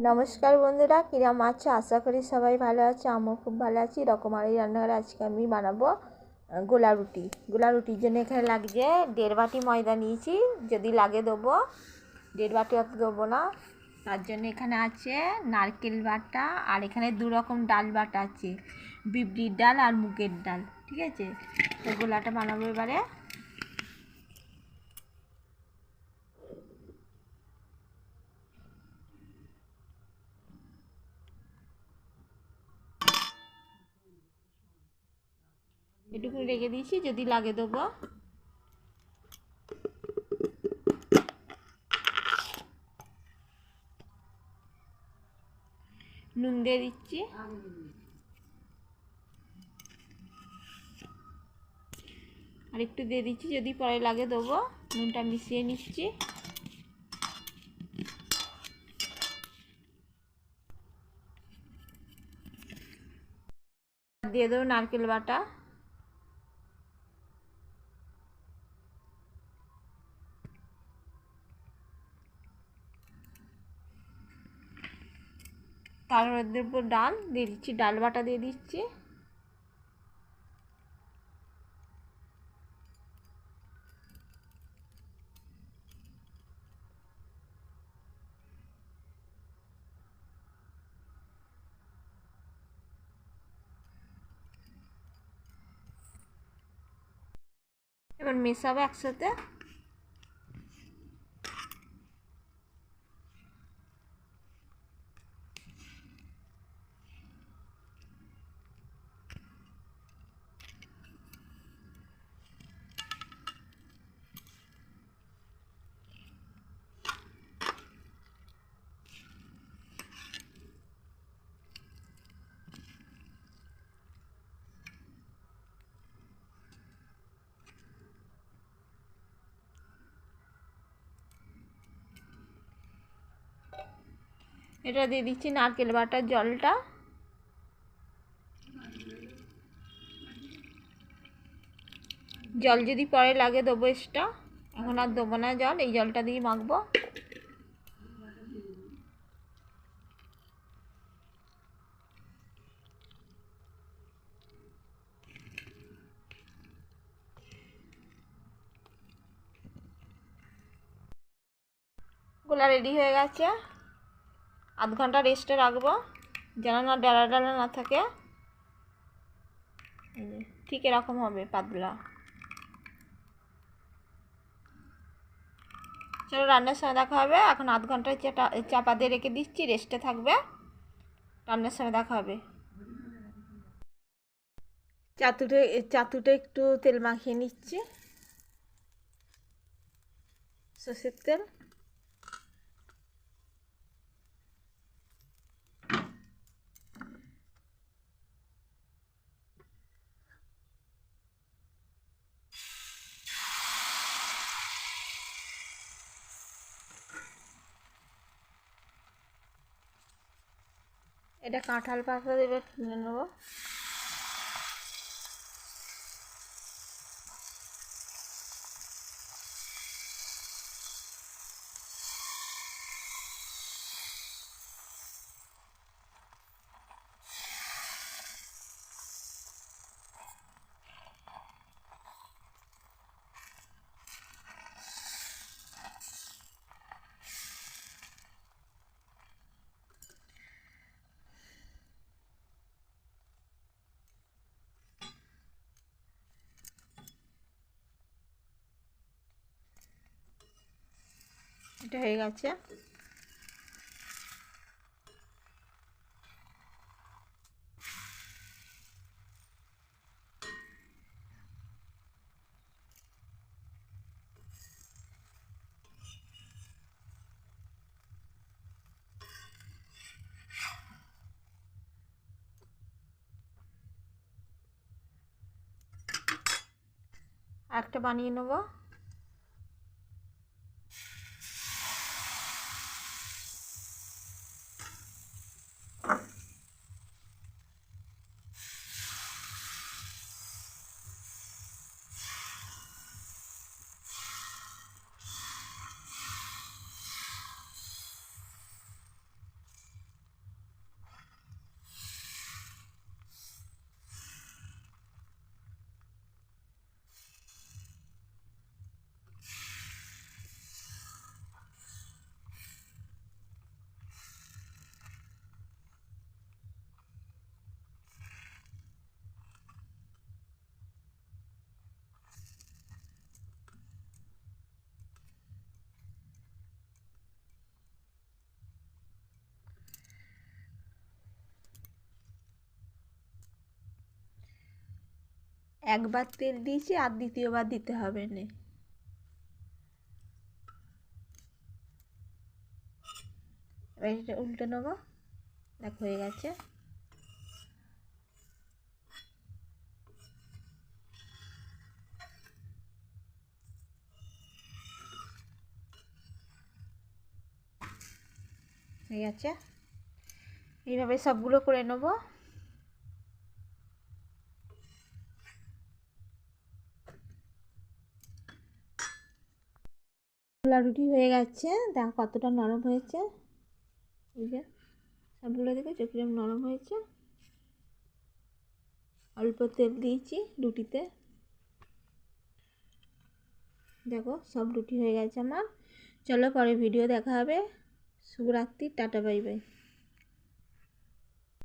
নমস্কার বন্ধুরা, কিরম আছো? আশা করি সবাই ভালো আছে। আমিও খুব ভালো আছি। রকমারি রান্নাঘরে আজকে আমি বানাবো গোলা রুটি। গোলা রুটির জন্য এখানে লাগছে 1.5 বাটি ময়দা নিয়েছি, যদি লাগে দেবো, 1.5 বাটি অত দেবো না। তার জন্য এখানে আছে নারকেল বাটা, আর এখানে 2 রকম ডাল বাটা আছে, বিউলির ডাল আর মুগের ডাল। ঠিক আছে, তো গোলাটা বানাবো এবারে। এটুকু রেখে দিয়েছি, যদি লাগে দেবো। নুন দিয়ে দিচ্ছি, আর একটু দিয়ে দিচ্ছি, যদি পরে লাগে দেবো। নুনটা মিশিয়ে নিচ্ছি। দিয়ে দেবো নারকেল বাটা, তার মধ্যে উপর ডাল দিয়ে দিচ্ছি, ডাল বাটা দিয়ে দিচ্ছি। এবার মেশাবো একসাথে। এটা দিয়ে দিচ্ছি নারকেল বাটার জলটা। জল যদি পরে লাগে দেবো এক্সট্রা, এখন আর দেবো না জল, এই জলটা দিয়ে মাখবো। গোলা রেডি হয়ে গেছে, আধ ঘন্টা রেস্টে রাখবো যেন না ডালা ডালা না থাকে। ঠিক এরকম হবে পাতলা। চলো রান্নার সময় দেখা হবে। এখন আধ ঘন্টা চাপা দিয়ে রেখে দিচ্ছি, রেস্টে থাকবে। রান্নার সময় দেখা হবে। চাতুতে একটু তেল মাখিয়ে নিচ্ছি, সর্ষের তেল। এটা কাঁঠাল পাতা দেবে, তুলে নেবো। এটা হয়ে গেছে। একটা বানিয়ে নেবো। একবার তেল দিয়েছি, আর দ্বিতীয়বার দিতে হবে না। এবার এটা উল্টে নেবো। দেখ হয়ে গেছে। হয়ে গেছে। এইভাবে সবগুলো করে নেব। গোলা রুটি হয়ে গেছে, দেখ কতটা নরম হয়েছে। এই যে সবগুলো দেখেছো কিরকম নরম হয়েছে। অল্প তেল দিয়েছি রুটিতে। দেখো সব রুটি হয়ে গেছে আমার। চলো পরে ভিডিও দেখা হবে। শুভরাত্রি, টাটা বাই বাই।